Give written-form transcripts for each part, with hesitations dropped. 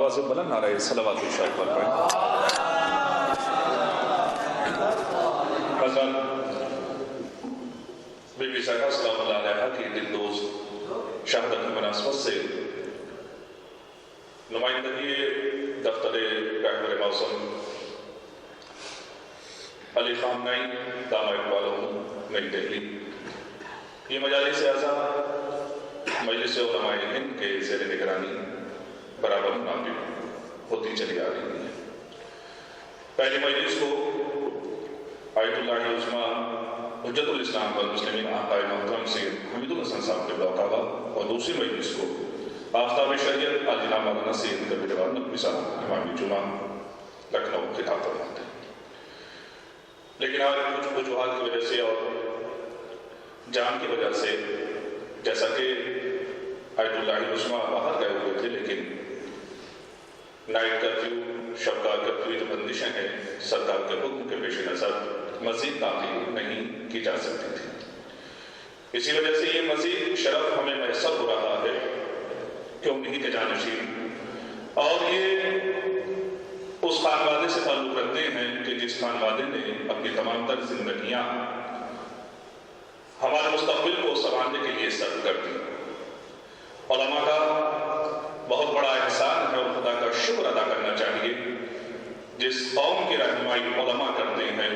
آواز بلند نعرہ صلوات ارشاد فرمائیں۔ حضرت بی بی زہرا سلام اللہ علیہا کی دلدوز شہادت کی مناسبت سے نمائندگی دفتر رہبر موسم علی خان نئی دامہ اقبالوں نئی دہلی، یہ مجالس اعزا مجلس علماء ہند کے زیر نگرانی برابر منعقد ہوتی چلی آ رہی ہے۔ پہلی مجلس کو آیت اللہ عظمیٰ حجت الاسلام والمسلمین آقا محترم سید حمید الحسن صاحب کے بلوکاوا، اور دوسری مجلس کو آفتاب شریعت جناب مولانا سید کبیر احمد نقوی صاحب امام جمعہ لکھنؤ خطاب فرماتے ہیں۔ لیکن آج کچھ وجوہات کی وجہ سے اور جام کی وجہ سے، جیسا کہ آیت اللہ عظمیٰ باہر گئے ہوئے تھے، لیکن نائٹ کرفیو، شب کا کرفیو جو بندشیں ہیں سرکار کے حکم کے پیش نظر مزید تاخیر نہیں کی جا سکتی تھی۔ اسی وجہ سے یہ مزید شرف ہمیں میسر ہو رہا ہے کہ انہی کے جانشین، اور یہ اس خانوادے سے تعلق رکھتے ہیں کہ جس خانوادے نے اپنی تمام تر زندگیاں ہمارے مستقبل کو سنوارنے کے لیے صرف کر دی۔ علماء کا بہت بڑا احسان ہے اور خدا کا شکر ادا کرنا چاہیے، جس قوم کی رہنمائی علماء کرتے ہیں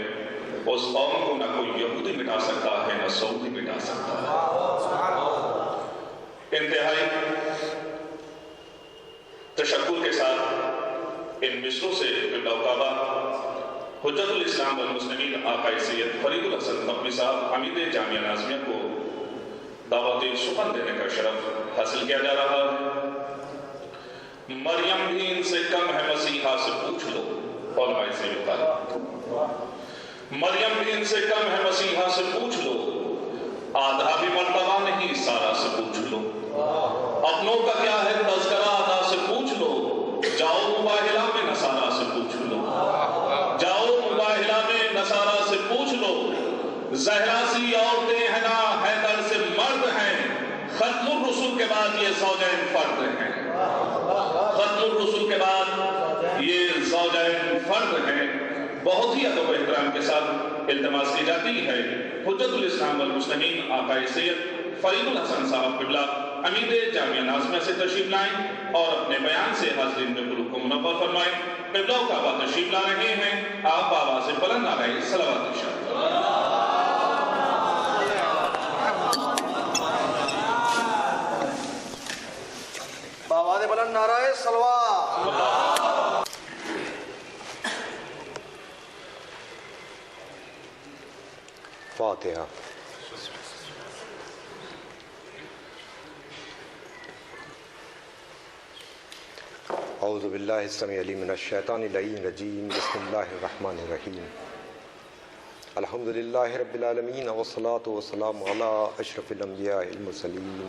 اس قوم کو نہ کوئی یہودی مٹا سکتا ہے نہ سعودی مٹا سکتا ہے۔ انتہائی تشکر کے ساتھ ان مصروں سے بلوکاوا حجت الاسلام والمسلمین آقا سید فرید الحسن نقوی صاحب حمید جامعہ نازمیہ کو دعوت سخن دینے کا شرف حاصل کیا جا رہا ہے۔ مریم بھی ان سے کم ہے مسیحا سے پوچھ لو، علماء سے بتایا مریم بھی ان سے کم ہے مسیحا سے پوچھ لو، آدھا بھی مرتبہ نہیں سارا سے پوچھ لو، اپنوں کا کیا ہے تذکرہ ادا سے پوچھ لو، جاؤ مباہلہ میں نصارہ سے پوچھ لو، جاؤ مباہلہ میں نصارہ سے پوچھ لو، زہرا سی عورتیں ہیں نا حیدر سے مرد ہیں، ختم الرسل کے بعد یہ زوجین فرد ہیں، ختم الرسل کے بعد یہ زوجین فرد ہیں۔ بہت ہی ادب و احترام کے ساتھ التماس کی جاتی ہے حجت الاسلام والمسلمین آقا سید فرید الحسن صاحب قبلہ امید جامعہ نازمیہ سے تشریف لائیں اور اپنے بیان سے حاضرین میں قلوب کو منور فرمائیں۔ قبلہ کعبہ تشریف لا رہے ہیں، آپ آواز بلند نعرہ صلوات ارشاد فرمائیں۔ آواز بلند نعرہ صلوات۔ فاتحہ۔ اعوذ باللہ السمیع العلیم من الشیطان اللعین الرجیم، بسم اللہ الرحمن الرحیم۔ الحمدللہ رب العالمین والصلاة والسلام علی اشرف الانبیاء المرسلین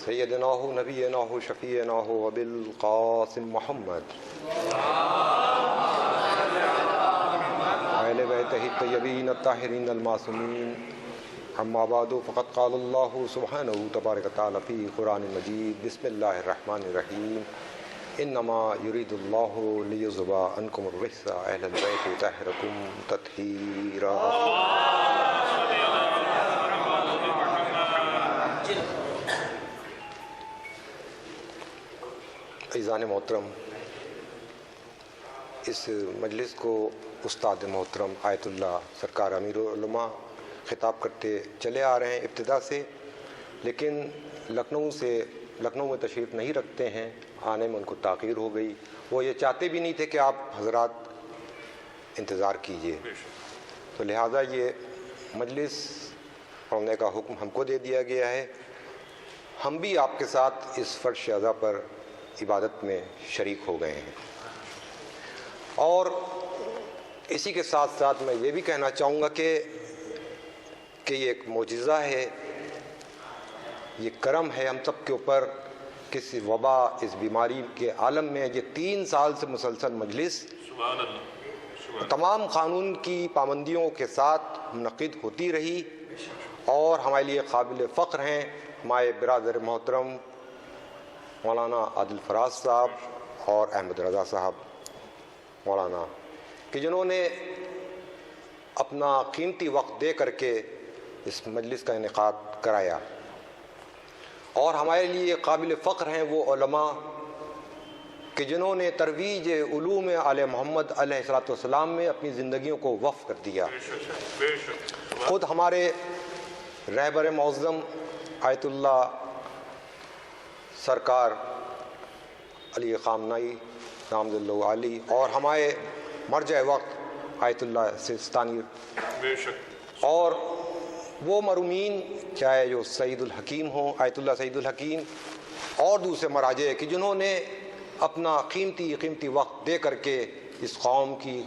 سیدنا نبینا شفیعنا وبالقاسم محمد اہل بیتہ الطیبین الطاہرین المعصومین، اما بعد فقد قال اللہ سبحانہ تبارک تعالی فی قرآن مجید، بسم اللہ الرحمن الرحیم، انما یرید اللہ لیذہب عنکم الرجس اہل البیت ویطہرکم تطہیرا۔ عزیزان محترم، اس مجلس کو استاد محترم آیت اللہ سرکار امیر العلماء خطاب کرتے چلے آ رہے ہیں ابتدا سے، لیکن لکھنؤ میں تشریف نہیں رکھتے ہیں، آنے میں ان کو تاخیر ہو گئی۔ وہ یہ چاہتے بھی نہیں تھے کہ آپ حضرات انتظار کیجئے، تو لہٰذا یہ مجلس پڑھنے کا حکم ہم کو دے دیا گیا ہے۔ ہم بھی آپ کے ساتھ اس فرض اعضا پر عبادت میں شریک ہو گئے ہیں، اور اسی کے ساتھ ساتھ میں یہ بھی کہنا چاہوں گا کہ یہ ایک معجزہ ہے، یہ کرم ہے ہم سب کے اوپر، کسی وبا اس بیماری کے عالم میں یہ 3 سال سے مسلسل مجلس تمام قانون کی پابندیوں کے ساتھ منعقد ہوتی رہی، اور ہمارے لیے قابل فخر ہیں ہمارے برادر محترم مولانا عادل فراز صاحب اور احمد رضا صاحب مولانا کہ جنہوں نے اپنا قیمتی وقت دے کر کے اس مجلس کا انعقاد کرایا، اور ہمارے لیے قابل فخر ہیں وہ علماء کہ جنہوں نے ترویج علوم آل محمد علیہ الصلوۃ والسلام میں اپنی زندگیوں کو وقف کر دیا۔ خود ہمارے رہبر معظم آیت اللہ سرکار علی خامنائی نامد اللہ علی اور ہمارے مرجع وقت آیت اللہ سستانی اور وہ مرحومین چاہے جو سعید الحکیم ہوں، آیت اللہ سعید الحکیم اور دوسرے مراجع کہ جنہوں نے اپنا قیمتی وقت دے کر کے اس قوم کی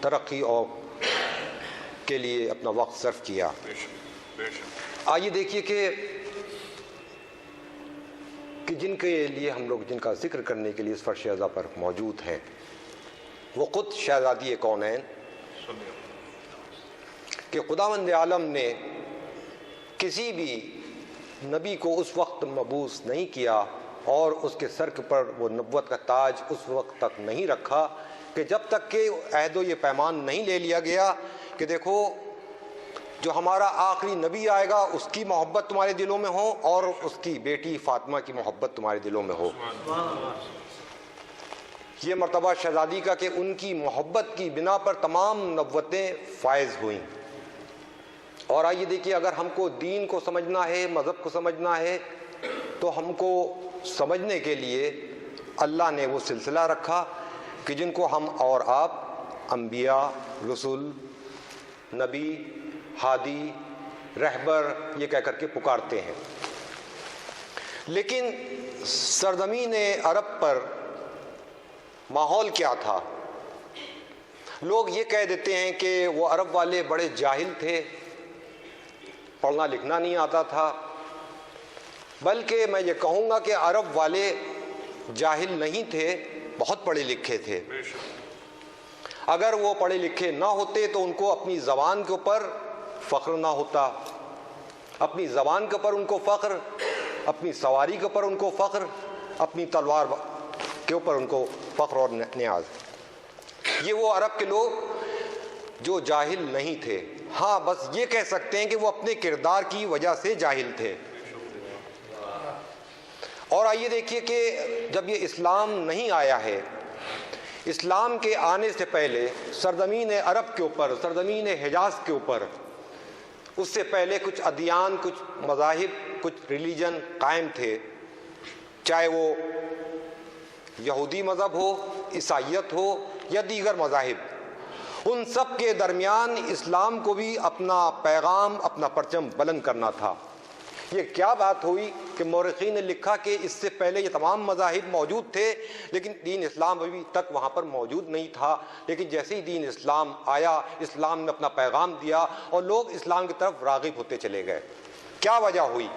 ترقی اور کے لیے اپنا وقت صرف کیا۔ آئیے دیکھیے کہ جن کے لیے ہم لوگ جن کا ذکر کرنے کے لیے اس فرش ازا پر موجود ہیں وہ خود شہزادی کونین کہ خداوند عالم نے کسی بھی نبی کو اس وقت مبعوث نہیں کیا اور اس کے سر پر وہ نبوت کا تاج اس وقت تک نہیں رکھا کہ جب تک کہ عہد و یہ پیمان نہیں لے لیا گیا کہ دیکھو جو ہمارا آخری نبی آئے گا اس کی محبت تمہارے دلوں میں ہو اور اس کی بیٹی فاطمہ کی محبت تمہارے دلوں میں ہو۔ یہ مرتبہ شہزادی کا کہ ان کی محبت کی بنا پر تمام نبوتیں فائز ہوئیں۔ اور آئیے دیکھیے اگر ہم کو دین کو سمجھنا ہے، مذہب کو سمجھنا ہے تو ہم کو سمجھنے کے لیے اللہ نے وہ سلسلہ رکھا کہ جن کو ہم اور آپ انبیاء، رسول، نبی، ہادی، رہبر یہ کہہ کر کے پکارتے ہیں۔ لیکن سرزمین عرب پر ماحول کیا تھا؟ لوگ یہ کہہ دیتے ہیں کہ وہ عرب والے بڑے جاہل تھے، پڑھنا لکھنا نہیں آتا تھا، بلکہ میں یہ کہوں گا کہ عرب والے جاہل نہیں تھے، بہت پڑھے لکھے تھے۔ اگر وہ پڑھے لکھے نہ ہوتے تو ان کو اپنی زبان کے اوپر فخر نہ ہوتا، اپنی زبان کے اوپر ان کو فخر، اپنی سواری کے اوپر ان کو فخر، اپنی تلوار کے اوپر ان کو فخر اور نیاز۔ یہ وہ عرب کے لوگ جو جاہل نہیں تھے، ہاں بس یہ کہہ سکتے ہیں کہ وہ اپنے کردار کی وجہ سے جاہل تھے۔ اور آئیے دیکھیے کہ جب یہ اسلام نہیں آیا ہے، اسلام کے آنے سے پہلے سرزمین عرب کے اوپر، سرزمین حجاز کے اوپر اس سے پہلے کچھ ادیان، کچھ مذاہب، کچھ ریلیجن قائم تھے، چاہے وہ یہودی مذہب ہو، عیسائیت ہو یا دیگر مذاہب۔ ان سب کے درمیان اسلام کو بھی اپنا پیغام، اپنا پرچم بلند کرنا تھا۔ یہ کیا بات ہوئی کہ مورخین نے لکھا کہ اس سے پہلے یہ تمام مذاہب موجود تھے لیکن دین اسلام ابھی تک وہاں پر موجود نہیں تھا، لیکن جیسے ہی دین اسلام آیا، اسلام نے اپنا پیغام دیا اور لوگ اسلام کی طرف راغب ہوتے چلے گئے۔ کیا وجہ ہوئی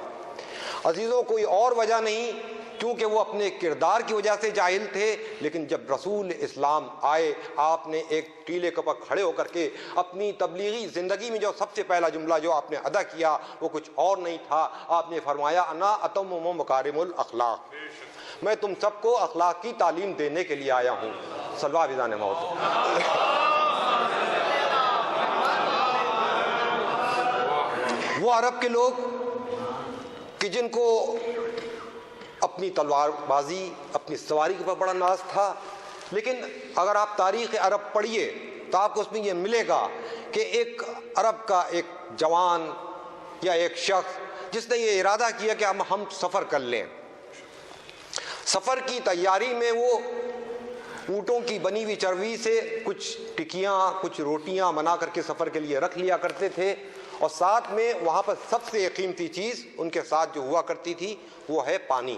عزیزوں؟ کوئی اور وجہ نہیں، کیونکہ وہ اپنے کردار کی وجہ سے جاہل تھے، لیکن جب رسول اسلام آئے آپ نے ایک ٹیلے کے اوپر کھڑے ہو کر کے اپنی تبلیغی زندگی میں جو سب سے پہلا جملہ جو آپ نے ادا کیا وہ کچھ اور نہیں تھا، آپ نے فرمایا انا اتمم مکارم الاخلاق، میں تم سب کو اخلاق کی تعلیم دینے کے لیے آیا ہوں۔ صلوات بجان موت۔ وہ عرب کے لوگ کہ جن کو اپنی تلوار بازی، اپنی سواری کے اوپر بڑا ناز تھا، لیکن اگر آپ تاریخ عرب پڑھیے تو آپ کو اس میں یہ ملے گا کہ ایک عرب کا ایک جوان یا ایک شخص جس نے یہ ارادہ کیا کہ ہم سفر کر لیں، سفر کی تیاری میں وہ اونٹوں کی بنی ہوئی چربی سے کچھ ٹکیاں، کچھ روٹیاں بنا کر کے سفر کے لیے رکھ لیا کرتے تھے، اور ساتھ میں وہاں پر سب سے قیمتی چیز ان کے ساتھ جو ہوا کرتی تھی وہ ہے پانی۔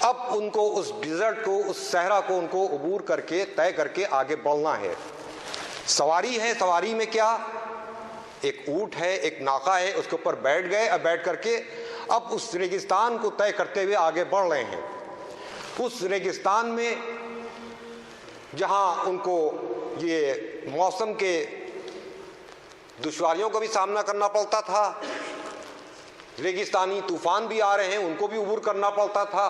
اب ان کو اس ڈیزرٹ کو، اس صحرا کو ان کو عبور کر کے طے کر کے آگے بڑھنا ہے۔ سواری ہے، سواری میں کیا، ایک اونٹ ہے، ایک ناقہ ہے، اس کے اوپر بیٹھ گئے، اب بیٹھ کر کے اب اس ریگستان کو طے کرتے ہوئے آگے بڑھ رہے ہیں۔ اس ریگستان میں جہاں ان کو یہ موسم کے دشواریوں کا بھی سامنا کرنا پڑتا تھا، ریگستانی طوفان بھی آ رہے ہیں ان کو بھی عبور کرنا پڑتا تھا،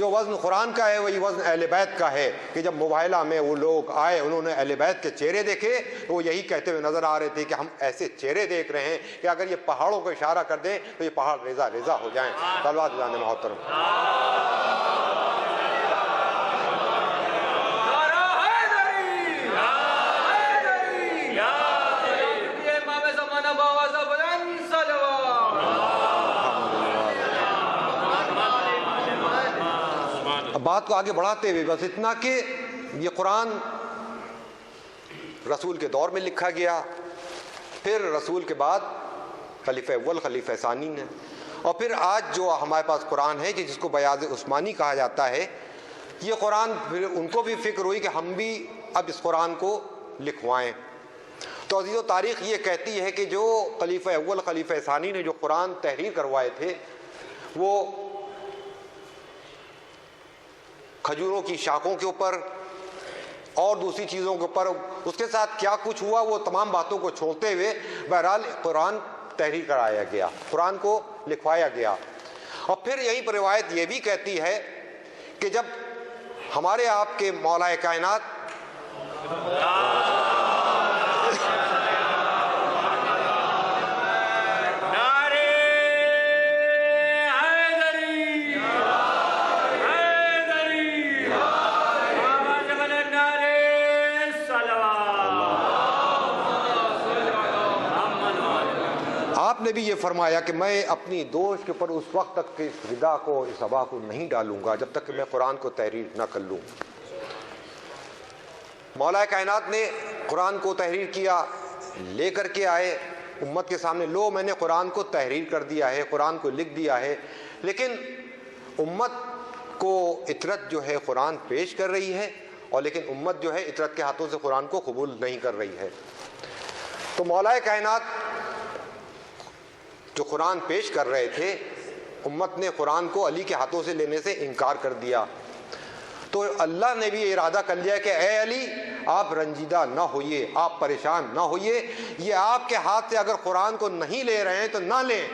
جو وزن قرآن کا ہے وہی وزن اہل بیت کا ہے کہ جب مباہلہ میں وہ لوگ آئے انہوں نے اہل بیت کے چہرے دیکھے تو وہ یہی کہتے ہوئے نظر آ رہے تھے کہ ہم ایسے چہرے دیکھ رہے ہیں کہ اگر یہ پہاڑوں کو اشارہ کر دیں تو یہ پہاڑ ریزہ ریزہ ہو جائیں. صلوات جان محترم. بات کو آگے بڑھاتے ہوئے بس اتنا کہ یہ قرآن رسول کے دور میں لکھا گیا، پھر رسول کے بعد خلیفہ اول خلیفہ ثانی نے، اور پھر آج جو ہمارے پاس قرآن ہے کہ جس کو بیاض عثمانی کہا جاتا ہے، یہ قرآن پھر ان کو بھی فکر ہوئی کہ ہم بھی اب اس قرآن کو لکھوائیں. تو عزیز و تاریخ یہ کہتی ہے کہ جو خلیفہ اول خلیفہ ثانی نے جو قرآن تحریر کروائے تھے وہ کھجوروں کی شاخوں کے اوپر اور دوسری چیزوں کے اوپر، اس کے ساتھ کیا کچھ ہوا وہ تمام باتوں کو چھوڑتے ہوئے بہرحال قرآن تحریر کرایا گیا، قرآن کو لکھوایا گیا. اور پھر یہیں پر روایت یہ بھی کہتی ہے کہ جب ہمارے آپ کے مولا کائنات آپ نے بھی یہ فرمایا کہ میں اپنی دوش کے اوپر اس وقت تک کہ اس ردا کو اس ابا کو نہیں ڈالوں گا جب تک کہ میں قرآن کو تحریر نہ کر لوں. مولا کائنات نے قرآن کو تحریر کیا، لے کر کے آئے امت کے سامنے، لو میں نے قرآن کو تحریر کر دیا ہے، قرآن کو لکھ دیا ہے. لیکن امت کو اطرت جو ہے قرآن پیش کر رہی ہے، اور لیکن امت جو ہے اطرت کے ہاتھوں سے قرآن کو قبول نہیں کر رہی ہے. تو مولا کائنات جو قرآن پیش کر رہے تھے، امت نے قرآن کو علی کے ہاتھوں سے لینے سے انکار کر دیا. تو اللہ نے بھی ارادہ کر لیا کہ اے علی آپ رنجیدہ نہ ہوئیے، آپ پریشان نہ ہوئیے، یہ آپ کے ہاتھ سے اگر قرآن کو نہیں لے رہے ہیں تو نہ لیں،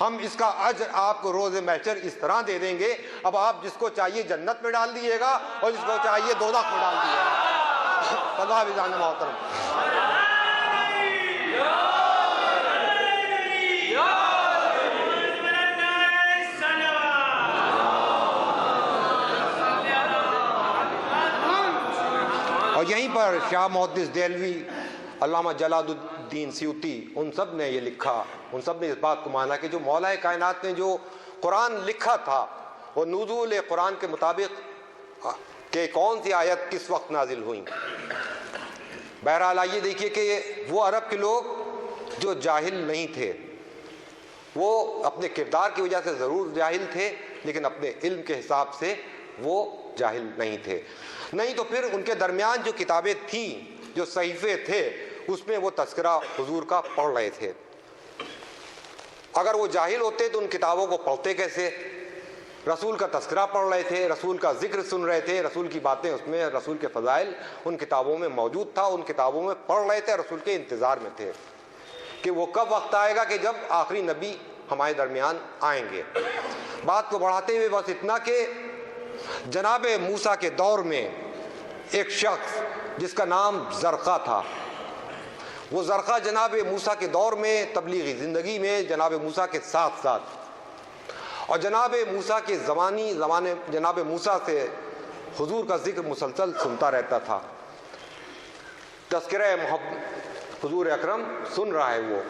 ہم اس کا اجر آپ کو روز محشر اس طرح دے دیں گے. اب آپ جس کو چاہیے جنت میں ڈال دیجیے گا اور جس کو چاہیے دوزخ میں ڈال دیجیے گا. خدا بجان محترم. اور یہیں پر شاہ محدث دہلوی، علامہ جلال الدین سیوطی، ان سب نے یہ لکھا، ان سب نے اس بات کو مانا کہ جو مولا کائنات نے جو قرآن لکھا تھا وہ نزول قرآن کے مطابق کہ کون سی آیت کس وقت نازل ہوئیں. بہرحال آئیے دیکھیے کہ وہ عرب کے لوگ جو جاہل نہیں تھے، وہ اپنے کردار کی وجہ سے ضرور جاہل تھے لیکن اپنے علم کے حساب سے وہ جاہل نہیں تھے. نہیں تو پھر ان کے درمیان جو کتابیں تھیں، جو صحیفے تھے، اس میں وہ تذکرہ حضور کا پڑھ رہے تھے. اگر وہ جاہل ہوتے تو ان کتابوں کو پڑھتے کیسے؟ رسول کا تذکرہ پڑھ رہے تھے، رسول کا ذکر سن رہے تھے، رسول کی باتیں اس میں، رسول کے فضائل ان کتابوں میں موجود تھا، ان کتابوں میں پڑھ رہے تھے، رسول کے انتظار میں تھے کہ وہ کب وقت آئے گا کہ جب آخری نبی ہمارے درمیان آئیں گے. بات کو بڑھاتے ہوئے بس اتنا کہ جناب موسیٰ کے دور میں ایک شخص جس کا نام زرقہ تھا، وہ زرقہ جناب موسیٰ کے دور میں تبلیغی زندگی میں جناب موسیٰ کے ساتھ ساتھ اور جناب موسیٰ کے زمانے جناب موسیٰ سے حضور کا ذکر مسلسل سنتا رہتا تھا. تذکرہ محبت حضور اکرم سن رہا ہے، وہ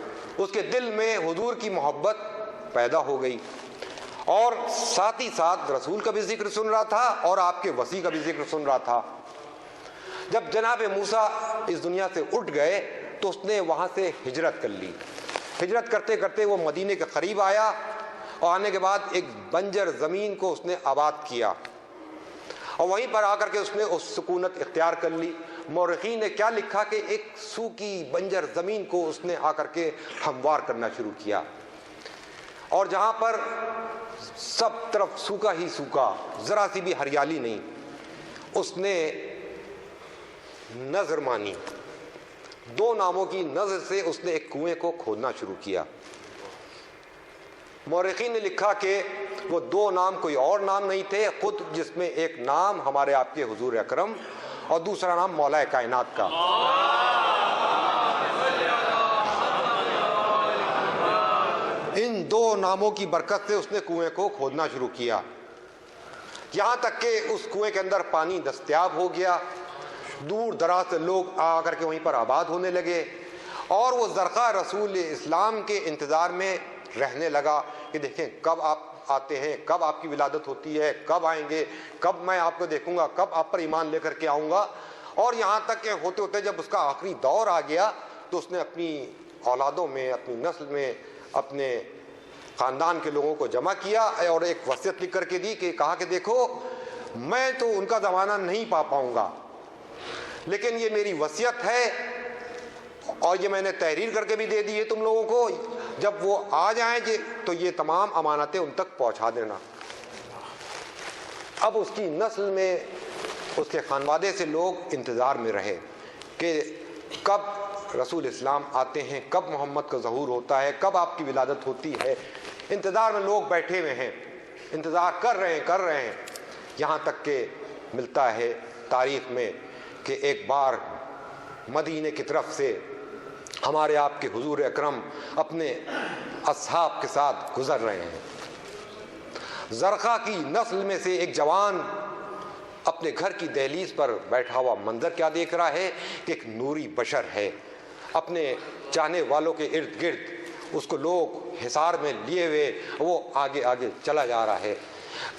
اس کے دل میں حضور کی محبت پیدا ہو گئی اور ساتھ ہی ساتھ رسول کا بھی ذکر سن رہا تھا اور آپ کے وصی کا بھی ذکر سن رہا تھا. جب جناب موسیٰ اس دنیا سے اٹھ گئے تو اس نے وہاں سے ہجرت کر لی. ہجرت کرتے کرتے وہ مدینے کے قریب آیا اور آنے کے بعد ایک بنجر زمین کو اس نے آباد کیا اور وہیں پر آ کر کے اس نے اس سکونت اختیار کر لی. مورخین نے کیا لکھا کہ ایک سوکھی بنجر زمین کو اس نے آ کر کے ہموار کرنا شروع کیا اور جہاں پر سب طرف سوکھا ہی سوکھا، ذرا سی بھی ہریالی نہیں، اس نے نظر مانی. 2 ناموں کی نظر سے اس نے ایک کنویں کو کھودنا شروع کیا. مورخین نے لکھا کہ وہ دو نام کوئی اور نام نہیں تھے، خود جس میں ایک نام ہمارے آپ کے حضور اکرم اور دوسرا نام مولا کائنات کا۔ ان دو ناموں کی برکت سے اس نے کنویں کو کھودنا شروع کیا، یہاں تک کہ اس کنویں کے اندر پانی دستیاب ہو گیا۔ دور دراز سے لوگ آ کر کے وہیں پر آباد ہونے لگے، اور وہ زرخہ رسول اسلام کے انتظار میں رہنے لگا کہ دیکھیں کب آپ آتے ہیں، کب آپ کی ولادت ہوتی ہے، کب آئیں گے، کب میں آپ کو دیکھوں گا، کب آپ پر ایمان لے کر کے آؤں گا۔ اور یہاں تک کہ ہوتے ہوتے جب اس کا آخری دور آ گیا تو اس نے اپنی اولادوں میں، اپنی نسل میں، اپنے خاندان کے لوگوں کو جمع کیا اور ایک وصیت لکھ کر کے دی کہ کہا کہ دیکھو میں تو ان کا زمانہ نہیں پا پاؤں گا، لیکن یہ میری وصیت ہے اور یہ میں نے تحریر کر کے بھی دے دی ہے تم لوگوں کو، جب وہ آ جائیں تو یہ تمام امانتیں ان تک پہنچا دینا۔ اب اس کی نسل میں، اس کے خانوادے سے لوگ انتظار میں رہے کہ کب رسول اسلام آتے ہیں، کب محمد کا ظہور ہوتا ہے، کب آپ کی ولادت ہوتی ہے۔ انتظار میں لوگ بیٹھے ہوئے ہیں، انتظار کر رہے ہیں، یہاں تک کہ ملتا ہے تاریخ میں کہ ایک بار مدینے کی طرف سے ہمارے آپ کے حضور اکرم اپنے اصحاب کے ساتھ گزر رہے ہیں۔ زرخہ کی نسل میں سے ایک جوان اپنے گھر کی دہلیز پر بیٹھا ہوا منظر کیا دیکھ رہا ہے کہ ایک نوری بشر ہے، اپنے چاہنے والوں کے ارد گرد اس کو لوگ حصار میں لیے ہوئے وہ آگے آگے چلا جا رہا ہے۔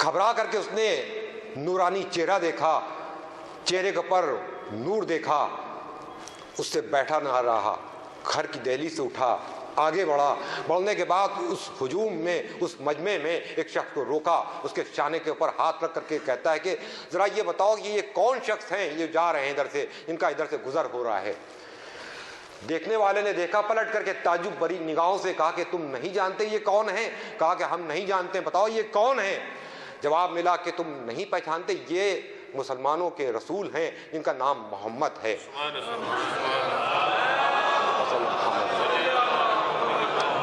گھبرا کر کے اس نے نورانی چہرہ دیکھا، چہرے کے اوپر نور دیکھا، اس سے بیٹھا نہ رہا، گھر کی دہلیز سے اٹھا، آگے بڑھا۔ بڑھنے کے بعد اس ہجوم میں، اس مجمع میں ایک شخص کو روکا، اس کے شانے کے اوپر ہاتھ رکھ کر کے کہتا ہے کہ ذرا یہ بتاؤ کہ یہ کون شخص ہیں یہ جا رہے ہیں ادھر سے، ان کا ادھر سے گزر ہو رہا ہے۔ دیکھنے والے نے دیکھا، پلٹ کر کے تعجب بری نگاہوں سے کہا کہ تم نہیں جانتے یہ کون ہیں؟ کہا کہ ہم نہیں جانتے، بتاؤ یہ کون ہیں؟ جواب ملا کہ تم نہیں پہچانتے، یہ مسلمانوں کے رسول ہیں جن کا نام محمد ہے۔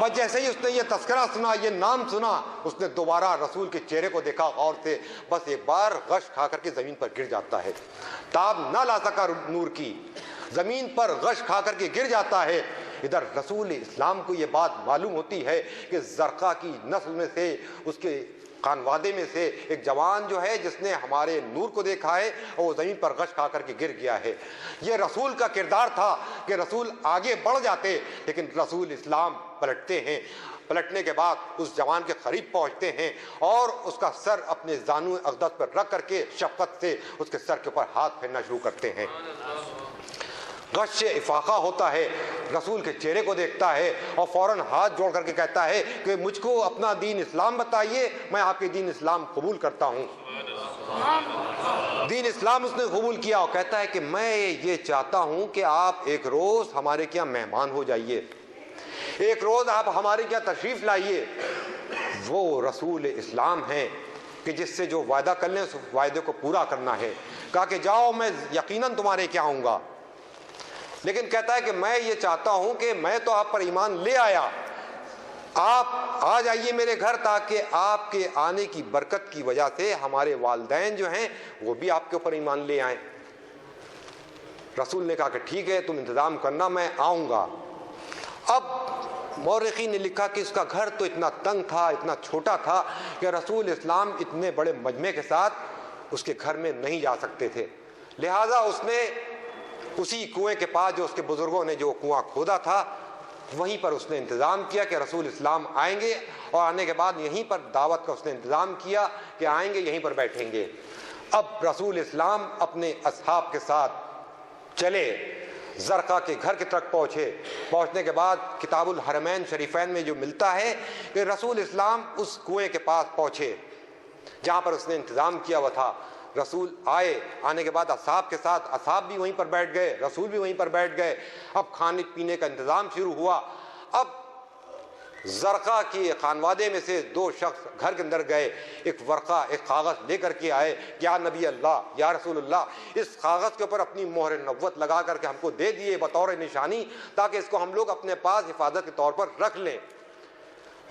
بس جیسے ہی اس نے یہ تذکرہ سنا، یہ نام سنا، اس نے دوبارہ رسول کے چہرے کو دیکھا غور سے، بس ایک بار غش کھا کر کے زمین پر گر جاتا ہے۔ تاب نہ لا سکا نور کی، زمین پر غش کھا کر کے گر جاتا ہے۔ ادھر رسول اسلام کو یہ بات معلوم ہوتی ہے کہ زرقہ کی نسل میں سے، اس کے خانوادے میں سے ایک جوان جو ہے جس نے ہمارے نور کو دیکھا ہے اور وہ زمین پر غش کھا کر کے گر گیا ہے۔ یہ رسول کا کردار تھا کہ رسول آگے بڑھ جاتے، لیکن رسول اسلام پلٹتے ہیں۔ پلٹنے کے بعد اس جوان کے قریب پہنچتے ہیں اور اس کا سر اپنے زانو اقدس پر رکھ کر کے شفقت سے اس کے سر کے اوپر ہاتھ پھیرنا شروع کرتے ہیں۔ غش افاقہ ہوتا ہے، رسول کے چہرے کو دیکھتا ہے اور فوراً ہاتھ جوڑ کر کے کہتا ہے کہ مجھ کو اپنا دین اسلام بتائیے، میں آپ کے دین اسلام قبول کرتا ہوں۔ دین اسلام اس نے قبول کیا اور کہتا ہے کہ میں یہ چاہتا ہوں کہ آپ ایک روز ہمارے کیا مہمان ہو جائیے، ایک روز آپ ہمارے کیا تشریف لائیے۔ وہ رسول اسلام ہیں کہ جس سے جو وعدہ کر لیں اس وعدے کو پورا کرنا ہے۔ کہا کہ جاؤ میں یقیناً تمہارے کیا آؤں گا، لیکن کہتا ہے کہ میں یہ چاہتا ہوں کہ میں تو آپ پر ایمان لے آیا، آپ آ جائیے میرے گھر تاکہ آپ کے آنے کی برکت کی وجہ سے ہمارے والدین جو ہیں وہ بھی آپ کے اوپر ایمان لے آئیں۔ رسول نے کہا کہ ٹھیک ہے تم انتظام کرنا، میں آؤں گا۔ اب مورخین نے لکھا کہ اس کا گھر تو اتنا تنگ تھا، اتنا چھوٹا تھا کہ رسول اسلام اتنے بڑے مجمع کے ساتھ اس کے گھر میں نہیں جا سکتے تھے، لہٰذا اس نے اسی کنویں کے پاس جو اس کے بزرگوں نے جو کنواں کھودا تھا وہیں پر اس نے انتظام کیا کہ رسول اسلام آئیں گے، اور آنے کے بعد یہیں پر دعوت کا اس نے انتظام کیا کہ آئیں گے یہیں پر بیٹھیں گے۔ اب رسول اسلام اپنے اصحاب کے ساتھ چلے، زرقہ کے گھر کی طرف پہنچے۔ پہنچنے کے بعد کتاب الحرمین شریفین میں جو ملتا ہے کہ رسول اسلام اس کنویں کے پاس پہنچے جہاں پر اس نے انتظام کیا ہوا تھا۔ رسول آئے، آنے کے بعد اصحاب کے ساتھ، اصحاب بھی وہیں پر بیٹھ گئے، رسول بھی وہیں پر بیٹھ گئے۔ اب کھانے پینے کا انتظام شروع ہوا۔ اب زرقہ کی خانوادے میں سے دو شخص گھر کے اندر گئے، ایک ورقہ، ایک کاغذ لے کر کے آئے، یا نبی اللہ، یا رسول اللہ، اس کاغذ کے اوپر اپنی مہر نبوت لگا کر کے ہم کو دے دیے بطور نشانی، تاکہ اس کو ہم لوگ اپنے پاس حفاظت کے طور پر رکھ لیں۔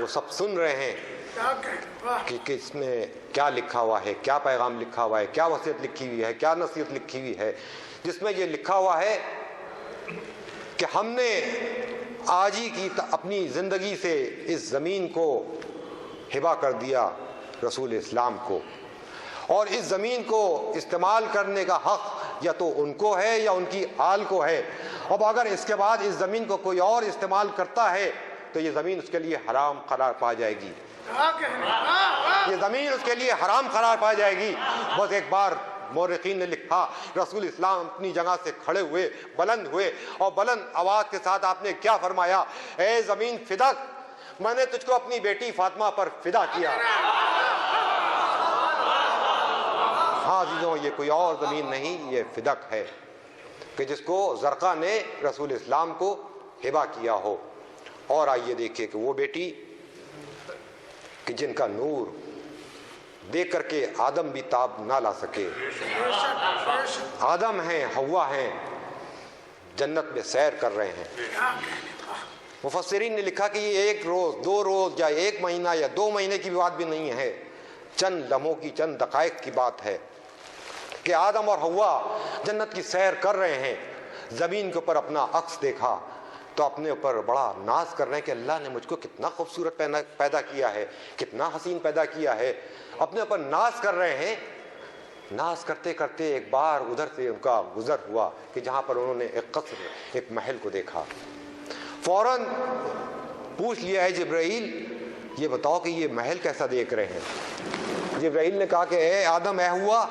وہ سب سن رہے ہیں کہ اس میں کیا لکھا ہوا ہے، کیا پیغام لکھا ہوا ہے، کیا وصیت لکھی ہوئی ہے، کیا نصیحت لکھی ہوئی ہے، جس میں یہ لکھا ہوا ہے کہ ہم نے آج ہی کی اپنی زندگی سے اس زمین کو ہبہ کر دیا رسول اسلام کو، اور اس زمین کو استعمال کرنے کا حق یا تو ان کو ہے یا ان کی آل کو ہے۔ اب اگر اس کے بعد اس زمین کو کوئی اور استعمال کرتا ہے تو یہ زمین اس کے لیے حرام قرار پا جائے گی، یہ زمین اس کے لیے حرام قرار پا جائے گی۔ بس ایک بار مورخین نے لکھا، رسول اسلام اپنی جگہ سے کھڑے ہوئے، بلند ہوئے، اور بلند آواز کے ساتھ آپ نے کیا فرمایا؟ اے زمین فداک، میں نے تجھ کو اپنی بیٹی فاطمہ پر فدا کیا۔ ہاں عزیزوں، یہ کوئی اور زمین نہیں، یہ فدق ہے کہ جس کو زرقہ نے رسول اسلام کو ہبہ کیا ہو۔ اور آئیے دیکھیں کہ وہ بیٹی کہ جن کا نور دیکھ کر کے آدم بھی تاب نہ لا سکے، آدم ہیں، حوا ہیں، جنت میں سیر کر رہے ہیں۔ مفسرین نے لکھا کہ یہ ایک روز، 2 روز یا 1 مہینہ یا 2 مہینے کی بات بھی نہیں ہے، چند لمحوں کی، چند دقائق کی بات ہے کہ آدم اور حوا جنت کی سیر کر رہے ہیں، زمین کے اوپر اپنا عکس دیکھا تو اپنے اوپر بڑا ناز کر رہے ہیں کہ اللہ نے مجھ کو کتنا خوبصورت پیدا کیا ہے، کتنا حسین پیدا کیا ہے، اپنے اوپر ناز کر رہے ہیں۔ ناز کرتے کرتے ایک بار ادھر سے ان کا گزر ہوا کہ جہاں پر انہوں نے ایک قصر، ایک محل کو دیکھا۔ فوراً پوچھ لیا ہے جبرائیل، یہ بتاؤ کہ یہ محل کیسا دیکھ رہے ہیں؟ جبرائیل نے کہا کہ اے آدم، اے ہوا،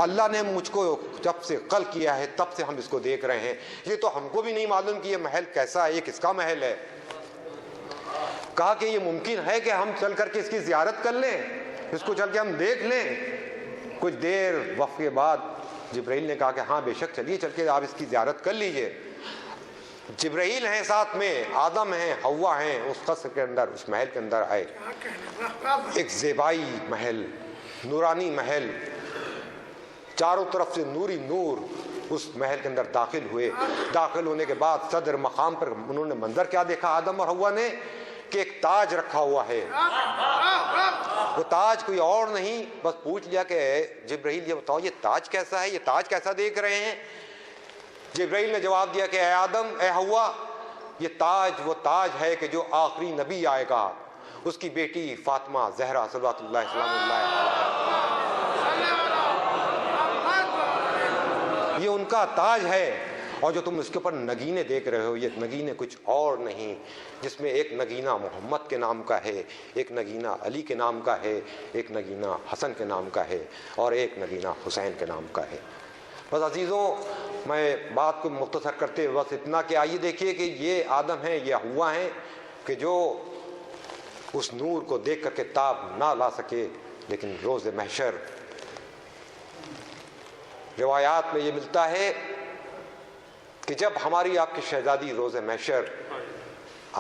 اللہ نے مجھ کو جب سے قل کیا ہے تب سے ہم اس کو دیکھ رہے ہیں، یہ تو ہم کو بھی نہیں معلوم کہ یہ محل کیسا ہے، یہ کس کا محل ہے۔ کہا کہ یہ ممکن ہے کہ ہم چل کر کے اس کی زیارت کر لیں، اس کو چل کے ہم دیکھ لیں۔ کچھ دیر وقت کے بعد جبرائیل نے کہا کہ ہاں بے شک چلیے، چل کے آپ اس کی زیارت کر لیجئے۔ جبرائیل ہیں ساتھ میں، آدم ہیں، حوا ہیں، اس قصر کے اندر، اس محل کے اندر آئے۔ ایک زیبائی محل، نورانی محل، چاروں طرف سے نوری نور، اس محل کے اندر داخل ہوئے۔ داخل ہونے کے بعد صدر مقام پر انہوں نے منظر کیا دیکھا آدم اور حوا نے کہ ایک تاج رکھا ہوا ہے۔ وہ تاج کوئی اور نہیں، بس پوچھ لیا کہ جبرائیل یہ بتاؤ یہ تاج کیسا ہے، یہ تاج کیسا دیکھ رہے ہیں؟ جبرائیل نے جواب دیا کہ اے آدم، اے حوا، یہ تاج وہ تاج ہے کہ جو آخری نبی آئے گا، اس کی بیٹی فاطمہ زہرا صلوات اللہ سلام اللہ، یہ ان کا تاج ہے۔ اور جو تم اس کے اوپر نگینے دیکھ رہے ہو، یہ نگینے کچھ اور نہیں، جس میں ایک نگینہ محمد کے نام کا ہے، ایک نگینہ علی کے نام کا ہے، ایک نگینہ حسن کے نام کا ہے، اور ایک نگینہ حسین کے نام کا ہے۔ بس عزیزوں، میں بات کو مختصر کرتے ہوئے بس اتنا کہ آئیے دیکھیے کہ یہ آدم ہیں، یہ حوا ہیں کہ جو اس نور کو دیکھ کر کے تاب نہ لا سکے، لیکن روز محشر روایات میں یہ ملتا ہے کہ جب ہماری آپ کی شہزادی روز محشر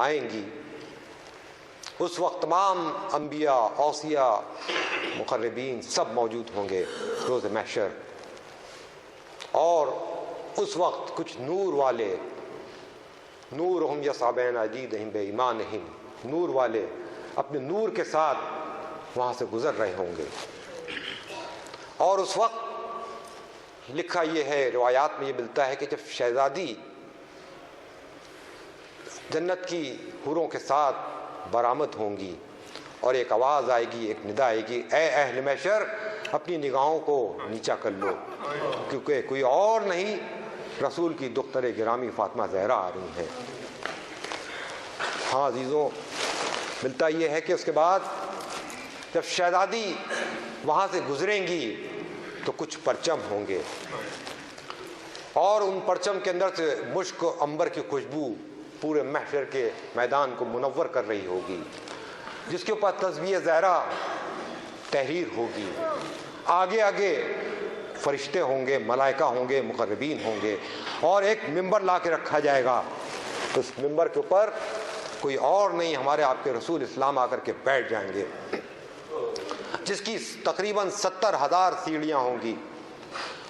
آئیں گی، اس وقت تمام انبیاء، اوصیاء، مقربین سب موجود ہوں گے روز محشر، اور اس وقت کچھ نور والے، نورہم یسعی بین ایدیہم بایمانہم، نور والے اپنے نور کے ساتھ وہاں سے گزر رہے ہوں گے۔ اور اس وقت لکھا یہ ہے، روایات میں یہ ملتا ہے کہ جب شہزادی جنت کی حوروں کے ساتھ برآمد ہوں گی اور ایک آواز آئے گی، ایک ندا آئے گی، اے اہل محشر اپنی نگاہوں کو نیچا کر لو، کیونکہ کوئی اور نہیں، رسول کی دختر گرامی فاطمہ زہرا آ رہی ہیں۔ ہاں عزیزوں، ملتا یہ ہے کہ اس کے بعد جب شہزادی وہاں سے گزریں گی تو کچھ پرچم ہوں گے، اور ان پرچم کے اندر سے مشک و عنبر کی خوشبو پورے محشر کے میدان کو منور کر رہی ہوگی، جس کے اوپر تسبیح زہرا تحریر ہوگی۔ آگے آگے فرشتے ہوں گے، ملائکہ ہوں گے، مقربین ہوں گے، اور ایک ممبر لا کے رکھا جائے گا۔ اس ممبر کے اوپر کوئی اور نہیں، ہمارے آپ کے رسول اسلام آ کر کے بیٹھ جائیں گے، جس کی تقریباً 70,000 سیڑھیاں ہوں گی۔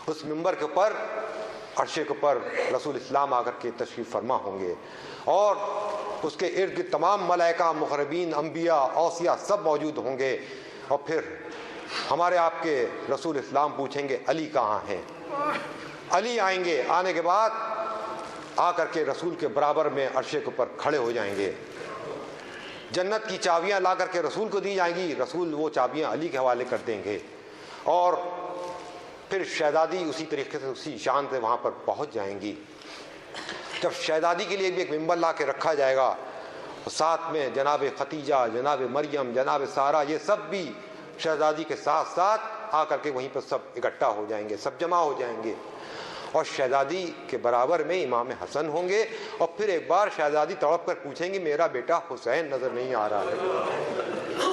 اس ممبر کے اوپر، عرش کے اوپر رسول اسلام آ کر کے تشریف فرما ہوں گے، اور اس کے ارد گرد تمام ملائکہ، مقربین، انبیاء، اوصیاء سب موجود ہوں گے، اور پھر ہمارے آپ کے رسول اسلام پوچھیں گے علی کہاں ہیں؟ علی آئیں گے، آنے کے بعد آ کر کے رسول کے برابر میں عرش کے اوپر کھڑے ہو جائیں گے، جنت کی چابیاں لا کر کے رسول کو دی جائیں گی، رسول وہ چابیاں علی کے حوالے کر دیں گے، اور پھر شہزادی اسی طریقے سے اسی شان سے وہاں پر پہنچ جائیں گی۔ جب شہزادی کے لیے بھی ایک ممبر لا کے رکھا جائے گا، ساتھ میں جناب ختیجہ، جناب مریم، جناب سارہ، یہ سب بھی شہزادی کے ساتھ ساتھ آ کر کے وہیں پر سب اکٹھا ہو جائیں گے، سب جمع ہو جائیں گے، اور شہزادی کے برابر میں امام حسن ہوں گے، اور پھر ایک بار شہزادی تڑپ کر پوچھیں گے میرا بیٹا حسین نظر نہیں آ رہا ہے،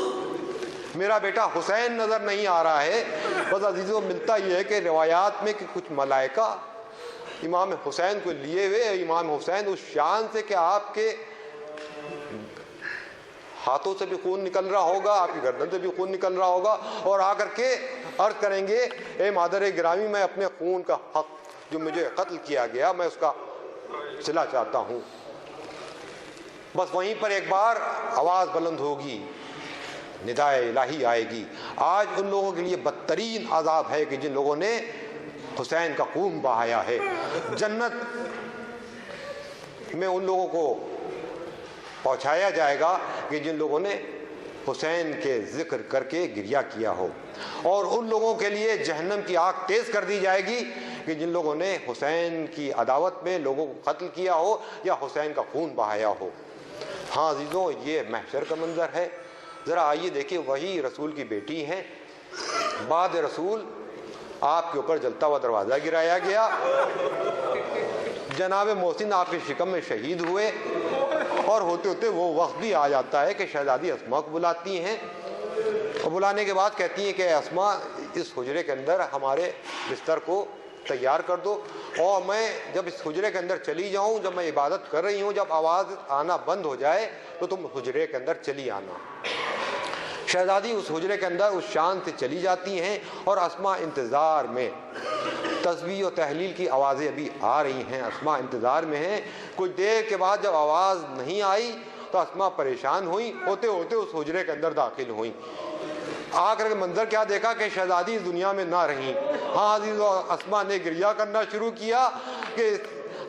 میرا بیٹا حسین نظر نہیں آ رہا ہے۔ بس عزیزوں ملتا یہ ہے کہ روایات میں کہ کچھ ملائکہ امام حسین کو لیے ہوئے، امام حسین اس شان سے کہ آپ کے ہاتھوں سے بھی خون نکل رہا ہوگا، آپ کی گردن سے بھی خون نکل رہا ہوگا، اور آ کر کے عرض کریں گے اے مادر گرامی، میں اپنے خون کا حق جو مجھے قتل کیا گیا میں اس کا صلہ چاہتا ہوں۔ بس وہیں پر ایک بار آواز بلند ہوگی، ندائے الہی آئے گی۔ آج ان لوگوں کے لیے بدترین عذاب ہے کہ جن لوگوں نے حسین کا خون بہایا ہے۔ جنت میں ان لوگوں کو پہنچایا جائے گا کہ جن لوگوں نے حسین کے ذکر کر کے گریہ کیا ہو، اور ان لوگوں کے لیے جہنم کی آگ تیز کر دی جائے گی کہ جن لوگوں نے حسین کی عداوت میں لوگوں کو قتل کیا ہو یا حسین کا خون بہایا ہو۔ ہاں عزیزوں، یہ محشر کا منظر ہے۔ ذرا آئیے دیکھیں، وہی رسول کی بیٹی ہیں، بعد رسول آپ کے اوپر جلتا ہوا دروازہ گرایا گیا، جناب محسن آپ کے شکم میں شہید ہوئے، اور ہوتے ہوتے وہ وقت بھی آ جاتا ہے کہ شہزادی اسما کو بلاتی ہیں، اور بلانے کے بعد کہتی ہیں کہ اسما اس حجرے کے اندر ہمارے بستر کو تیار کر دو، اور میں جب اس حجرے کے اندر چلی جاؤں، جب میں عبادت کر رہی ہوں، جب آواز آنا بند ہو جائے تو تم حجرے کے اندر چلی آنا۔ شہزادی اس حجرے کے اندر اس شان سے چلی جاتی ہیں، اور اسما انتظار میں، تسبیح و تحلیل کی آوازیں ابھی آ رہی ہیں، اسما انتظار میں ہیں۔ کچھ دیر کے بعد جب آواز نہیں آئی تو اسما پریشان ہوئی، ہوتے ہوتے اس حجرے کے اندر داخل ہوئیں۔ آ کر کے منظر کیا دیکھا کہ شہزادی اس دنیا میں نہ رہیں۔ ہاں عزیزو، اسما نے گریہ کرنا شروع کیا کہ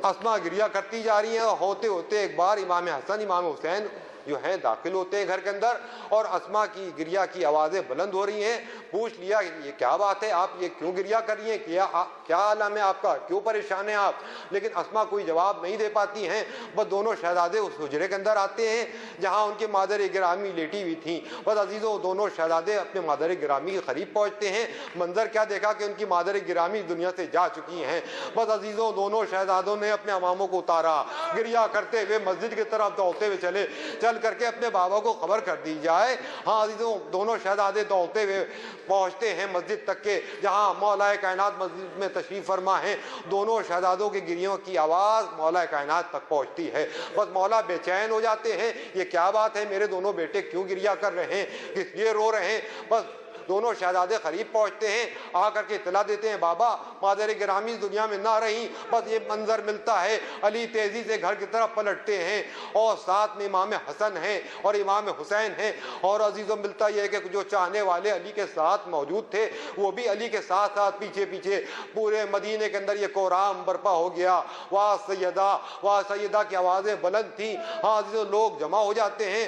اسما گریہ کرتی جا رہی ہیں، اور ہوتے ہوتے ایک بار امام حسن، امام حسین جو ہیں داخل ہوتے ہیں گھر کے اندر، اور اسما کی گریہ کی آوازیں بلند ہو رہی ہیں۔ پوچھ لیا یہ کیا بات ہے، آپ یہ کیوں گریہ کر رہی ہیں، کیا عالم ہے آپ کا، کیوں پریشان ہیں آپ؟ لیکن اسما کوئی جواب نہیں دے پاتی ہیں۔ بس دونوں شہزادے اس حجرے کے اندر آتے ہیں جہاں ان کی مادر گرامی لیٹی ہوئی تھیں۔ بس عزیزوں، دونوں شہزادے اپنے مادر گرامی کے قریب پہنچتے ہیں۔ منظر کیا دیکھا کہ ان کی مادر گرامی دنیا سے جا چکی ہیں۔ بس عزیزوں، دونوں شہزادوں نے اپنے اماموں کو اتارا، گریہ کرتے ہوئے مسجد کی طرف دوڑتے ہوئے چل کر کے اپنے بابا کو خبر کر دی جائے۔ ہاں عزیزوں، دونوں شہزادے دوڑتے ہوئے پہنچتے ہیں مسجد تک کے جہاں مولا کائنات مسجد میں تشریف فرما ہے۔ دونوں شہزادوں کے گریوں کی آواز مولا کائنات تک پہنچتی ہے۔ بس مولا بے چین ہو جاتے ہیں، یہ کیا بات ہے، میرے دونوں بیٹے کیوں گریہ کر رہے ہیں، کس لیے رو رہے ہیں؟ بس دونوں شہزادے قریب پہنچتے ہیں، آ کر کے اطلاع دیتے ہیں بابا مادر گرامی دنیا میں نہ رہیں۔ بس یہ منظر ملتا ہے، علی تیزی سے گھر کی طرف پلٹتے ہیں، اور ساتھ میں امام حسن ہیں اور امام حسین ہیں، اور عزیزوں ملتا یہ ہے کہ جو چاہنے والے علی کے ساتھ موجود تھے وہ بھی علی کے ساتھ ساتھ پیچھے پیچھے پورے مدینے کے اندر یہ کوہرام برپا ہو گیا۔ واہ سیدہ، واہ سیدہ کی آوازیں بلند تھیں۔ ہاں عزیزوں، لوگ جمع ہو جاتے ہیں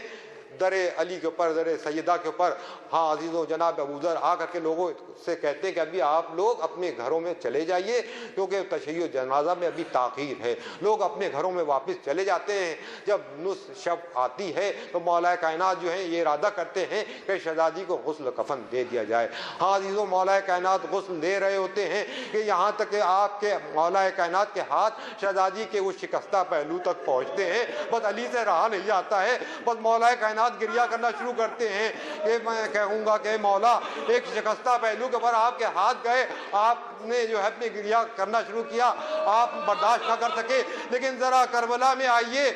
در علی کے اوپر، در سیدہ کے اوپر۔ ہاں عزیزوں، جناب ابوذر آ کر کے لوگوں سے کہتے ہیں کہ ابھی آپ لوگ اپنے گھروں میں چلے جائیے، کیونکہ تشیع جنازہ میں ابھی تاخیر ہے۔ لوگ اپنے گھروں میں واپس چلے جاتے ہیں۔ جب نصف شب آتی ہے تو مولا کائنات جو ہیں یہ ارادہ کرتے ہیں کہ شہزادی کو غسل کفن دے دیا جائے۔ ہاں عزیزوں، مولا کائنات غسل دے رہے ہوتے ہیں کہ یہاں تک کہ آپ کے مولا کائنات کے ہاتھ شہزادی کے اس شکستہ پہلو تک پہنچتے ہیں۔ بس علی سے رہا نہیں جاتا ہے، بس مولا کائنات گریہ کرنا شروع کرتے ہیں کہ میں کہوں گا کہ مولا ایک شکستہ پہلو کے اوپر آپ کے ہاتھ گئے، آپ نے جو ہے اپنے گریہ کرنا شروع کیا، آپ برداشت نہ کر سکے۔ لیکن ذرا کربلا میں آئیے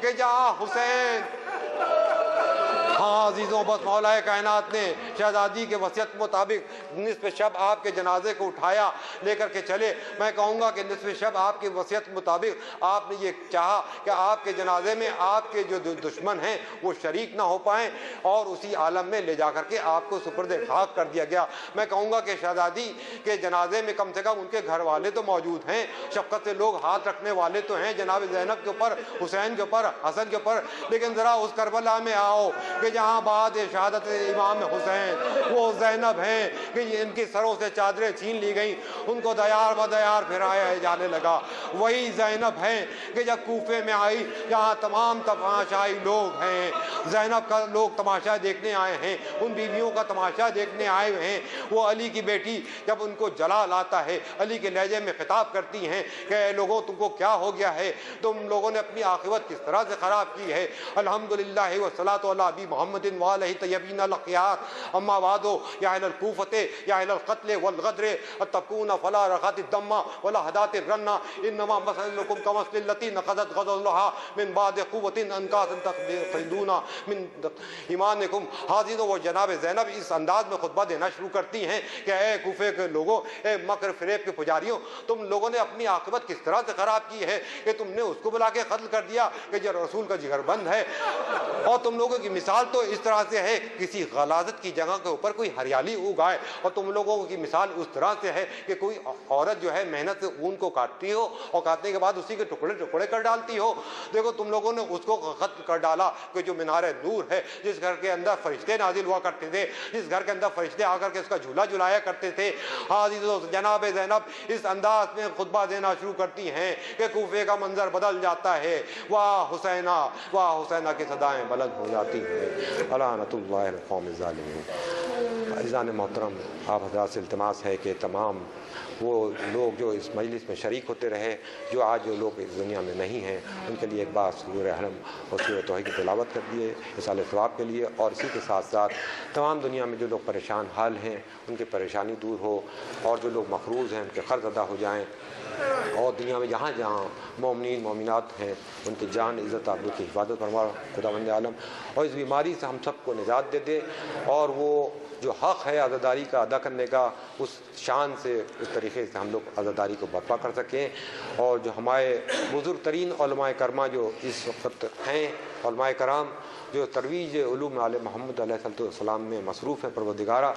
کہ جہاں حسین ہاں عزیزوں، بس مولا کائنات نے شہزادی کے وصیت مطابق نصف شب آپ کے جنازے کو اٹھایا، لے کر کے چلے۔ میں کہوں گا کہ نصف شب آپ کی وصیت مطابق آپ نے یہ چاہا کہ آپ کے جنازے میں آپ کے جو دشمن ہیں وہ شریک نہ ہو پائیں، اور اسی عالم میں لے جا کر کے آپ کو سپرد خاک کر دیا گیا۔ میں کہوں گا کہ شہزادی کے جنازے میں کم سے کم ان کے گھر والے تو موجود ہیں، شفقت سے لوگ ہاتھ رکھنے والے تو ہیں جناب زینب کے اوپر، حسین کے اوپر، حسن کے اوپر، لیکن ذرا اس کربلا میں آؤ کہ جہاں بعد شہادت امام حسین وہ زینب ہیں کہ ان کی سروں سے چادریں چھین لی گئیں، ان کو دیار بدیار پھرایا جانے لگا۔ وہی زینب ہیں کہ جب کوفے میں آئی جہاں تمام تماشائی لوگ ہیں، زینب کا لوگ تماشا دیکھنے آئے ہیں، ان بیویوں کا تماشا دیکھنے آئے ہیں۔ وہ علی کی بیٹی جب ان کو جلا لاتا ہے، علی کے لہجے میں خطاب کرتی ہیں کہ اے لوگوں تم کو کیا ہو گیا ہے، تم لوگوں نے اپنی عاقبت کس طرح سے خراب کی ہے۔ الحمدللہ والصلاۃ علی ابی محمد وعلیہ طیبین الاخیار، اما بعد یا اہل الکوفۃ یا اہل القتل والغدر اتقون فلا رخات الدم ولا حدات الرن انما مثلکم کمثل التی نقضت غزلها من بعد قوۃ انکاسا تخرجون من ایمانکم۔ حاضر وہ جناب زینب اس انداز میں خطبہ دینا شروع کرتی ہیں کہ اے کوفے کے لوگوں، اے مکر فریب کے پجاریوں، تم لوگوں نے اپنی عاقبت کس طرح سے خراب کی ہے کہ تم نے اس کو بلا کے قتل کر دیا کہ جو رسول کا جگر بند ہے، اور تم لوگوں کی مثال تو اس طرح سے ہے کسی غلاظت کی جگہ کے اوپر کوئی ہریالی اگائے، اور تم لوگوں کی مثال اس طرح سے ہے کہ کوئی عورت جو ہے محنت سے اون کو کاٹتی ہو اور کاٹنے کے بعد اسی کے ٹکڑے ٹکڑے کر ڈالتی ہو۔ دیکھو تم لوگوں نے اس کو قتل کر ڈالا کہ جو مینار نور ہے، جس گھر کے اندر فرشتے نازل ہوا کرتے تھے، جس گھر کے اندر فرشتے آ کر کے اس کا جھولا جھلایا کرتے تھے۔ حاضر جناب زینب اس انداز میں خطبہ دینا شروع کرتی ہیں کہ کوفے کا منظر بدل جاتا ہے، واہ حسینہ واہ حسینہ کی صدائیں بلند ہو جاتی ہیں، لعنت اللہ علی القوم الظالمین۔ عزیزان محترم، آپ حضرات سے التماس ہے کہ تمام وہ لوگ جو اس مجلس میں شریک ہوتے رہے، جو آج جو لوگ اس دنیا میں نہیں ہیں، ان کے لیے ایک بار سورہ حرم اور سورہ توحید کی تلاوت کر دیے اصال ثواب کے لیے، اور اسی کے ساتھ ساتھ تمام دنیا میں جو لوگ پریشان حال ہیں ان کی پریشانی دور ہو، اور جو لوگ مقروض ہیں ان کے قرض ادا ہو جائیں، اور دنیا میں جہاں جہاں مومنین مومنات ہیں ان کی جان عزت آبرو کی حفاظت فرما خداوند عالم، اور اس بیماری سے ہم سب کو نجات دے دے، اور وہ جو حق ہے عزاداری کا ادا کرنے کا، اس شان سے اس طریقے سے ہم لوگ عزاداری کو برپا کر سکیں، اور جو ہمارے بزرگ ترین علماء کرامہ جو اس وقت ہیں، علماء کرام جو ترویج علوم آل محمد علیہ السلام میں مصروف ہیں، پروردگارہ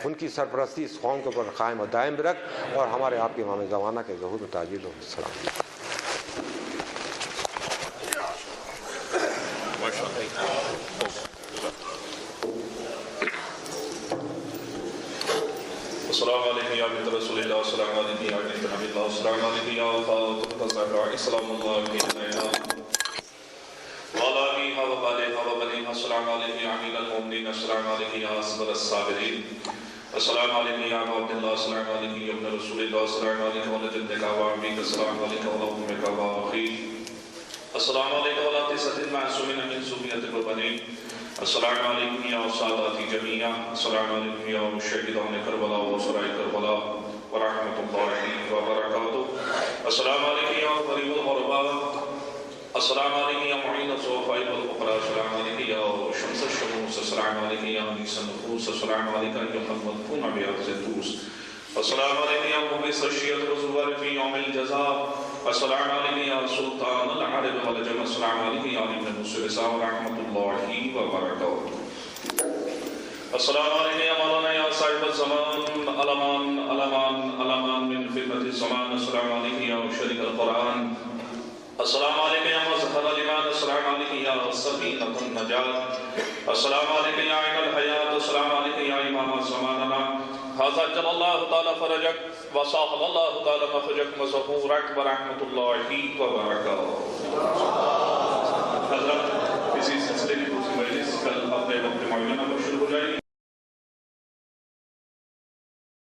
ان کی سرپرستی اس قوم کے اوپر قائم و دائم رکھ، اور ہمارے آپ کے امام زمانہ کے ظہور و تاجیل و السلام۔ السلام علیکم یا بنت رسول اللہ، السلام علیکم یا بنت نبی اللہ، السلام علیکم یا فاطمہ الزہرا، السلام علیکم وعلی آلہ وبالہ وبنیہ، السلام علیکم یا امیر المؤمنین، السلام علیکم یا اصبر الصابرین، السلام علیکم یا ابا عبداللہ، السلام علیکم یا ابن رسول اللہ، السلام علیکم وعلی جدک و عمک، السلام علیکم وعلی امک و اخیک، السلام علیکم وعلی تسعۃ المعصومین من ذریۃ البنین، السلام علیکم یا ساداتی جمیعا، السلام علیکم یا شہیدان کربلا و سرائے کربلا ورحمۃ اللہ وبرکاتہ، السلام علیکم یا قریب الغرباء، السلام علیکم یا معین الضعفاء والفقراء، السلام علیکم یا شمس الشموس، السلام علیکم یا انیس النفوس، السلام علیکم یا المدفون بیعز الدوس، السلام علیکم یا مبعث الشیعۃ والزوار فی یوم الجزاء، السلام علیکم یا سلطان العرب والعجم، السلام علیکم یا ابن موسیٰ ورحمۃ اللہ وبرکاتہ، السلام علیکم یا مولانا یا صاحب الزمان، علمان علمان علمان من فتنة الزمان، السلام علیکم یا شریک القرآن، السلام علیکم یا مظہر الایمان، السلام علیکم یا سفینۃ النجات، السلام علیکم یا عین الحیات، السلام علیکم یا امام زماننا، ھذا جل اللہ تعالی فرجک وساہل اللہ تعالی مخرجک وظہورک ورحمۃ اللہ وبرکاتہ۔